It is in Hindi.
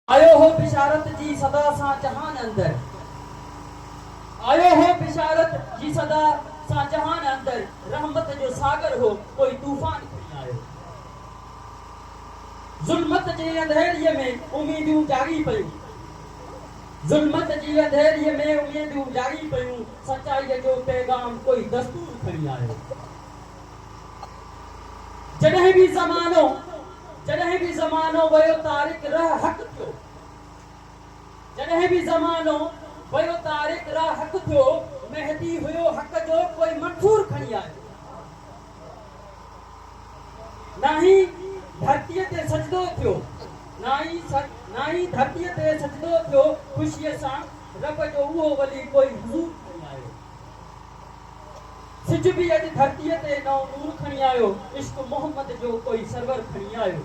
आयो हो बिशारत जी सदा सा जहान अंदर, आयो हो बिशारत जी सदा सा जहान अंदर, रहमत जो सागर हो कोई तूफान खड़ी आयो। जुल्मत जे अंधेरिये में उम्मीदूं जागी पयूं, जुल्मत जी अंधेरिये में उम्मीदूं जागी पयूं, सच्चाई जो पैगाम कोई दस्तूर खड़ी आयो। जॾहिं बि ज़मानो वयो तारिक रह हक़ थियो, जॾहिं बि ज़मानो वयो तारिक रह हक़ थियो, मेहदी हुयो हक़ जो कोई मंसूर खणी आयो। नाही धरतीअ ते सजदो थियो, नाही धरतीअ ते सजदो थियो, ख़ुशीअ सां रब जो उहो वली कोई हुज़ूर खणी आयो। सिज भी अॼु धरतीअ ते नओं नूर खणी आयो, इश्क मोहम्मद जो कोई सरवर खणी आयो।